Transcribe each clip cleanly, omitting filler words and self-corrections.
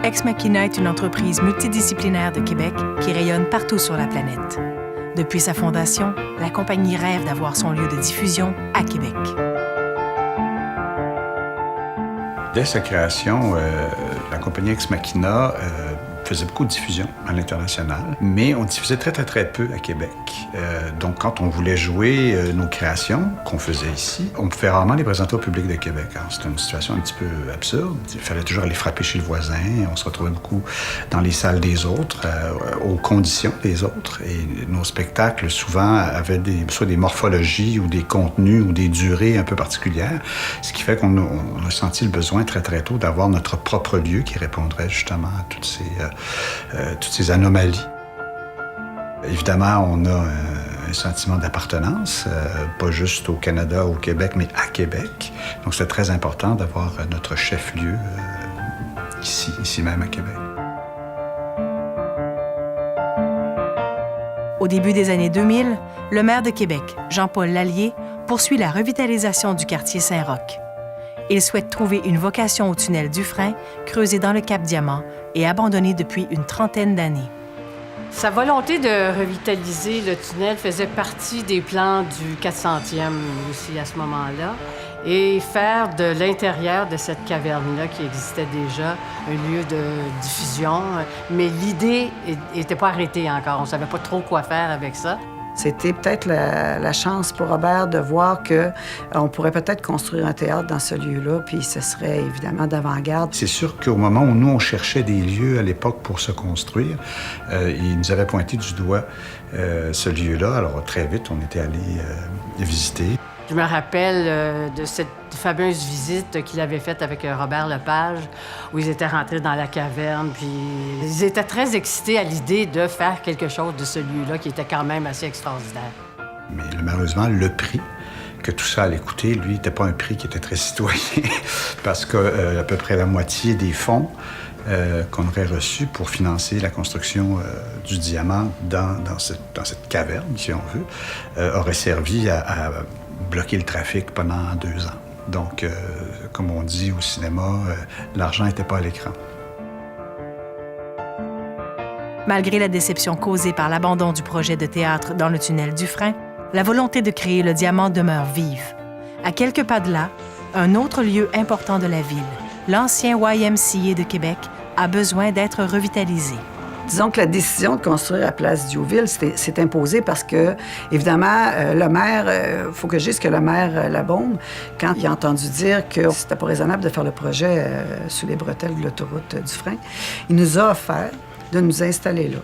Ex Machina est une entreprise multidisciplinaire de Québec qui rayonne partout sur la planète. Depuis sa fondation, la compagnie rêve d'avoir son lieu de diffusion à Québec. Dès sa création, la compagnie Ex Machina faisait beaucoup de diffusion à l'international, mais on diffusait très peu à Québec. Donc, quand on voulait jouer nos créations qu'on faisait ici, on pouvait rarement les présenter au public de Québec. C'était une situation un petit peu absurde. Il fallait toujours aller frapper chez le voisin. On se retrouvait beaucoup dans les salles des autres, aux conditions des autres. Et nos spectacles, souvent, avaient soit des morphologies ou des contenus ou des durées un peu particulières, ce qui fait qu'on a senti le besoin très tôt d'avoir notre propre lieu qui répondrait justement à toutes ces anomalies. Évidemment, on a un sentiment d'appartenance, pas juste au Canada, au Québec, mais à Québec. Donc, c'est très important d'avoir notre chef-lieu ici même à Québec. Au début des années 2000, le maire de Québec, Jean-Paul Lallier, poursuit la revitalisation du quartier Saint-Roch. Il souhaite trouver une vocation au tunnel Dufresne, creusé dans le Cap-Diamant et abandonné depuis une trentaine d'années. Sa volonté de revitaliser le tunnel faisait partie des plans du 400e aussi à ce moment-là, et faire de l'intérieur de cette caverne-là, qui existait déjà, un lieu de diffusion. Mais l'idée n'était pas arrêtée encore. On ne savait pas trop quoi faire avec ça. C'était peut-être la chance pour Robert de voir qu'on pourrait peut-être construire un théâtre dans ce lieu-là, puis ce serait évidemment d'avant-garde. C'est sûr qu'au moment où nous, on cherchait des lieux à l'époque pour se construire, il nous avait pointé du doigt ce lieu-là. Alors très vite, on était allé visiter. Je me rappelle de cette fameuse visite qu'il avait faite avec Robert Lepage, où ils étaient rentrés dans la caverne, puis ils étaient très excités à l'idée de faire quelque chose de ce lieu-là, qui était quand même assez extraordinaire. Mais malheureusement, le prix que tout ça allait coûter, lui, n'était pas un prix qui était très citoyen, parce qu'à peu près la moitié des fonds qu'on aurait reçus pour financer la construction du diamant dans cette caverne, si on veut, aurait servi à bloquer le trafic pendant 2 ans. Donc, comme on dit au cinéma, l'argent n'était pas à l'écran. Malgré la déception causée par l'abandon du projet de théâtre dans le tunnel Dufresne, la volonté de créer le diamant demeure vive. À quelques pas de là, un autre lieu important de la ville, l'ancien YMCA de Québec, a besoin d'être revitalisé. Disons que la décision de construire à Place Diouville s'est imposée parce que, évidemment, le maire, il faut que je dise que le maire Labaume, quand il a entendu dire que c'était pas raisonnable de faire le projet sous les bretelles de l'autoroute Dufresne, il nous a offert de nous installer là.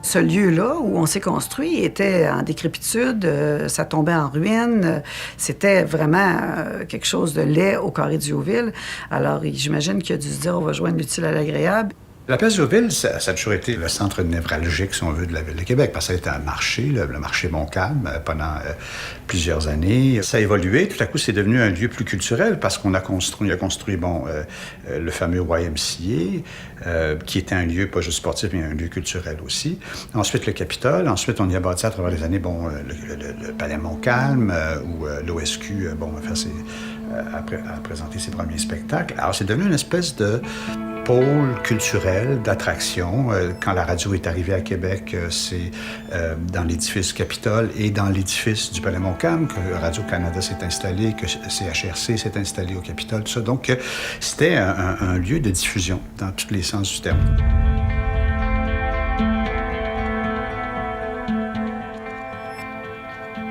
Ce lieu-là où on s'est construit était en décrépitude, ça tombait en ruine, c'était vraiment quelque chose de laid au carré Diouville. Alors, j'imagine qu'il a dû se dire, on va joindre l'utile à l'agréable. La place Diouville, ça a toujours été le centre névralgique, si on veut, de la ville de Québec, parce que ça a été un marché, le marché Montcalm, pendant plusieurs années. Ça a évolué. Tout à coup, c'est devenu un lieu plus culturel parce qu'on a construit, le fameux YMCA, qui était un lieu pas juste sportif, mais un lieu culturel aussi. Ensuite, le Capitole. Ensuite, on y a bâti à travers les années, le Palais Montcalm, où l'OSQ, a présenté ses premiers spectacles. Alors, c'est devenu une espèce de pôle culturel, d'attraction. Quand la radio est arrivée à Québec, c'est dans l'édifice Capitole et dans l'édifice du Palais Montcalm que Radio-Canada s'est installé, que CHRC s'est installé au Capitole, tout ça. Donc, c'était un lieu de diffusion dans tous les sens du terme.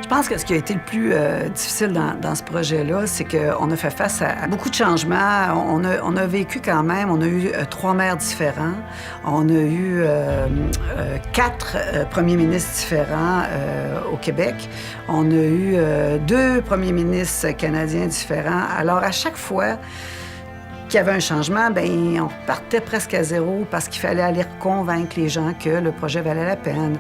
Je pense que ce qui a été le plus difficile dans ce projet-là, c'est qu'on a fait face à beaucoup de changements. On a vécu quand même, on a eu 3 maires différents, on a eu 4 premiers ministres différents au Québec, on a eu 2 premiers ministres canadiens différents. Alors, à chaque fois qu'il y avait un changement, on partait presque à zéro parce qu'il fallait aller convaincre les gens que le projet valait la peine.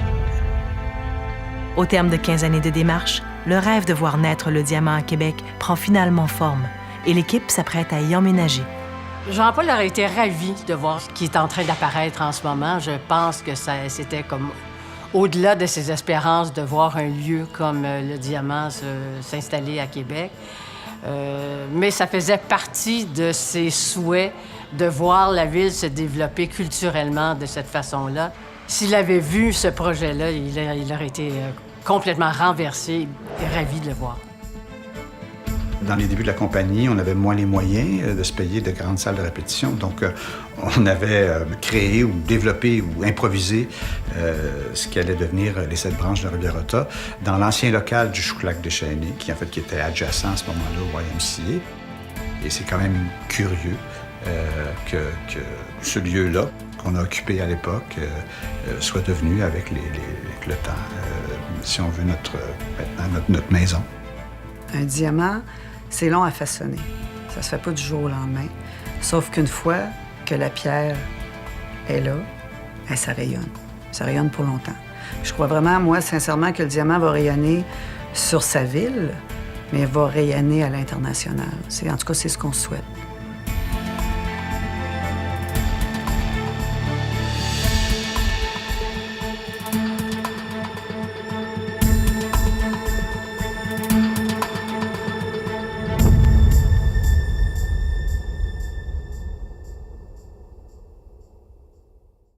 Au terme de 15 années de démarche, le rêve de voir naître le diamant à Québec prend finalement forme et l'équipe s'apprête à y emménager. Jean-Paul aurait été ravi de voir ce qui est en train d'apparaître en ce moment. Je pense que c'était comme au-delà de ses espérances de voir un lieu comme le diamant s'installer à Québec. Mais ça faisait partie de ses souhaits de voir la ville se développer culturellement de cette façon-là. S'il avait vu ce projet-là, il aurait été complètement renversé et ravi de le voir. Dans les débuts de la compagnie, on avait moins les moyens de se payer de grandes salles de répétition. Donc, on avait créé ou développé ou improvisé ce qui allait devenir les 7 branches de Riviera-Rota dans l'ancien local du Chouclac déchaîné, qui était adjacent à ce moment-là au YMCA. Et c'est quand même curieux que ce lieu-là, qu'on a occupé à l'époque, soit devenu, avec le temps, si on veut, notre maison. Un diamant, c'est long à façonner. Ça se fait pas du jour au lendemain. Sauf qu'une fois que la pierre est là, ça rayonne. Ça rayonne pour longtemps. Je crois vraiment, moi, sincèrement, que le diamant va rayonner sur sa ville, mais va rayonner à l'international. En tout cas, c'est ce qu'on souhaite.